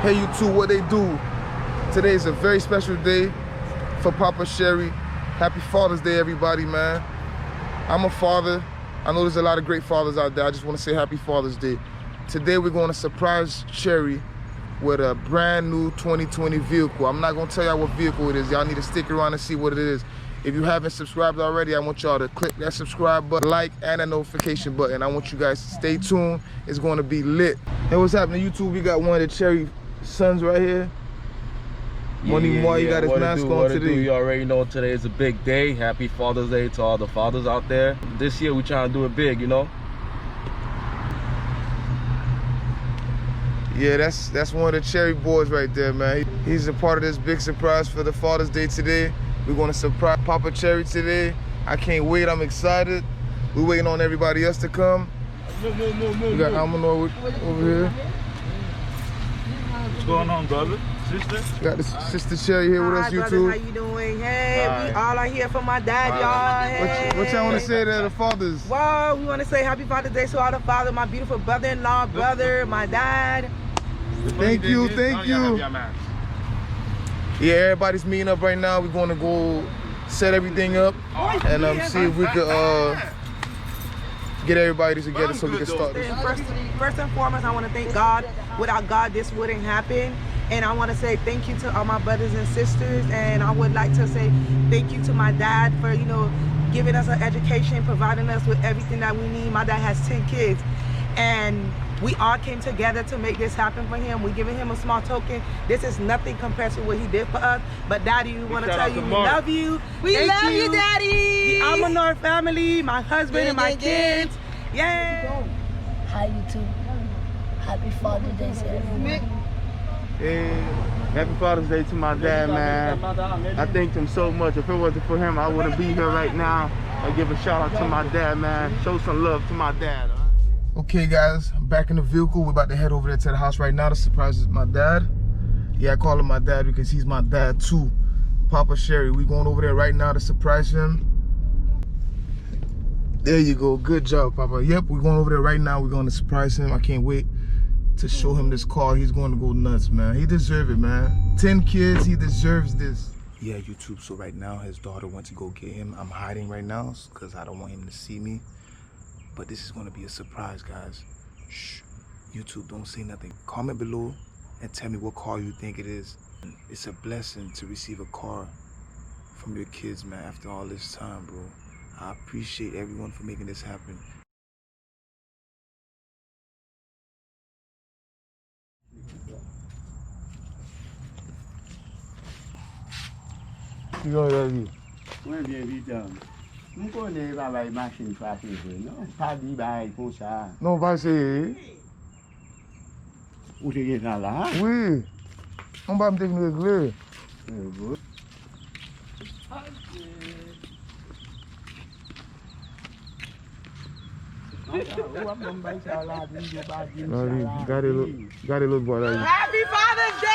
Hey YouTube, what they do? Today is a very special day for Papa Sherry. Happy Father's Day, everybody, man. I'm a father. I know there's a lot of great fathers out there. I just want to say happy Father's Day. Today we're going to surprise Sherry with a brand new 2020 vehicle. I'm not going to tell y'all what vehicle it is. Y'all need to stick around and see what it is. If you haven't subscribed already, I want y'all to click that subscribe button, like, and that notification button. I want you guys to stay tuned. It's going to be lit. Hey, what's happening, YouTube? We got one of the Cherry sons right here. Money Moore, you got his mask on today. You already know today is a big day. Happy Father's Day to all the fathers out there. This year we trying to do it big, you know? Yeah, that's one of the Cherry boys right there, man. He's a part of this big surprise for the Father's Day today. We're gonna surprise Papa Cherry today. I can't wait, I'm excited. We're waiting on everybody else to come. We got Amanor over here. What's going on, brother? Sister? We got the Sister Cherry here with us, YouTube. Brother, how you doing? Hey, we all are here for my dad, y'all. Hey. What y'all want to say to the fathers? Well, we want to say happy Father's Day to all the fathers, my beautiful brother-in-law, brother, my dad. Thank you, thank you. Yeah, everybody's meeting up right now. We're going to go set everything up and see if we could get everybody together so we can start this. First and foremost, I want to thank God. Without God, this wouldn't happen. And I want to say thank you to all my brothers and sisters. And I would like to say thank you to my dad for, you know, giving us an education, providing us with everything that we need. My dad has 10 kids. And we all came together to make this happen for him. We're giving him a small token. This is nothing compared to what he did for us. But Daddy, we want to tell you we love you. We love you, Daddy. The Amanor family, my husband and my kids. Yeah. Hi, YouTube. Happy Father's Day to everyone. Hey, happy Father's Day to my dad, man. I thank him so much. If it wasn't for him, I wouldn't be here right now. I give a shout out to my dad, man. Show some love to my dad. Okay, guys, I'm back in the vehicle. We're about to head over there to the house right now to surprise my dad. Yeah, I call him my dad because he's my dad too. Papa Sherry. We're going over there right now to surprise him. There you go. Good job, Papa. Yep, we're going over there right now. We're going to surprise him. I can't wait to show him this car. He's going to go nuts, man. He deserves it, man. 10 kids, he deserves this. Yeah, YouTube, so right now his daughter went to go get him. I'm hiding right now because I don't want him to see me. But this is going to be a surprise, guys. Shh. YouTube, don't say nothing. Comment below and tell me what car you think it is. It's a blessing to receive a car from your kids, man, after all this time, bro. I appreciate everyone for making this happen. You know what I mean? When bien done. Nous connaissons pas la machine facile, non? Pas dit bail comme ça. Non, pas essayer. Où c'est ça là? Oui. On va me définir régler. Got it, look boy. Happy Father's Day!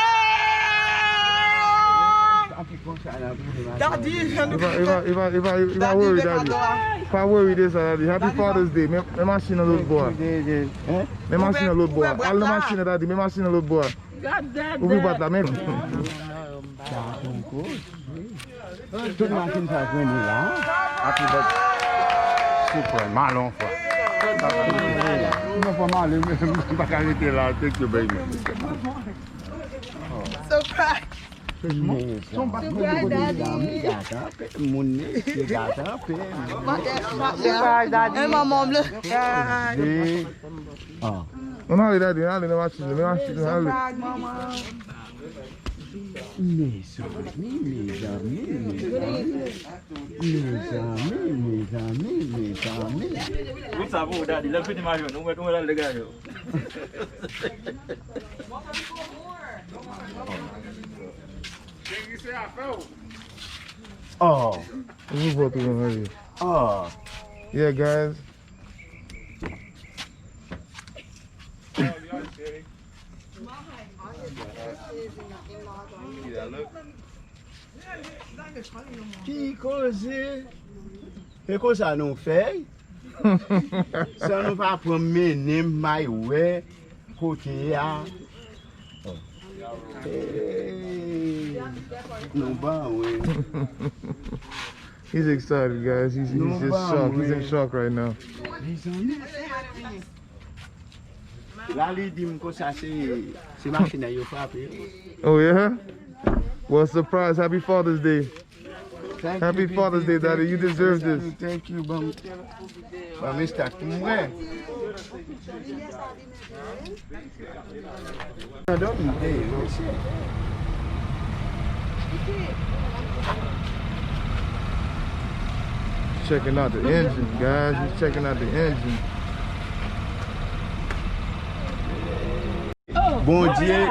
Daddy, if I worry, Daddy. If I worry this, Daddy. Happy Father's Day. Me machine a little boy. Me machine a little boy. All the machine, Daddy. Me machine a little boy. Ouvi battre même. Toute machine ça vient là. Happy birthday. Super, malon fois. Non pas mal, pas qualité là, take your baby. Surprise. Surprise, Daddy. Surprise, Daddy. And my mom, look. Non, allez, Daddy, allez, me machine, allez. Surprise, Mama. Mes amis. Vous savez, Daddy, la petite Mario, nous mettons là les gars. Oh. Oh. Yeah, guys. Que coisa! Que coisa não fez? Se não vai promener mais ué, porque a Hey. No bound. He's excited, guys. He's just shocked. He's in shock right now. Lali dit que ça c'est machine à yo frapper. Oh yeah? Well, surprise. Happy Father's Day. Happy Father's Day, Daddy. You deserve this. Thank you, Mr. Kimwe. I don't know. Checking out the engine, guys. He's checking out the engine. Bon Dieu,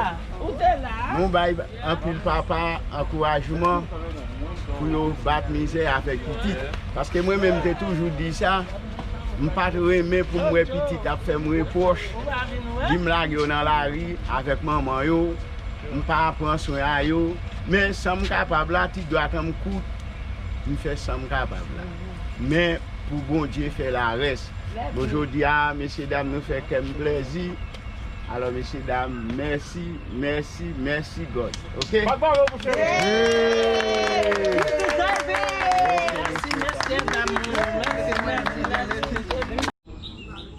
mon bail un peu papa, encouragement pour nous battre misère avec petit. Parce que moi-même, j'ai toujours dit ça. Je ne pas aimer pour moi petit à faire mon reproche. Je me lague dans la rue avec maman. Je ne pas prendre soin de eux. Mais ça me capable là, tu dois comme coup. Je fais ça me capable là. Mais pour bon Dieu faire la reste. Aujourd'hui, messieurs dames, nous fait comme plaisir. Alors, messieurs, dames, merci, merci, merci, God. OK?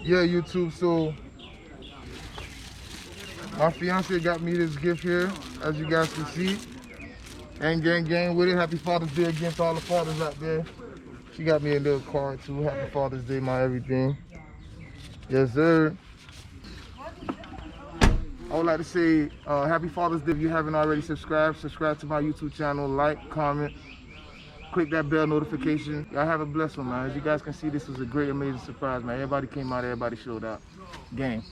Yeah, YouTube, so my fiance got me this gift here, as you guys can see. And gang with it. Happy Father's Day again to all the fathers out there. She got me a little card too. Happy Father's Day, my everything. Yes, sir. I would like to say Happy Father's Day. If you haven't already subscribed to my YouTube channel, like, comment, click that bell notification. Y'all have a blessed one, man. As you guys can see, this was a great, amazing surprise, man. Everybody came out, everybody showed out. Gang.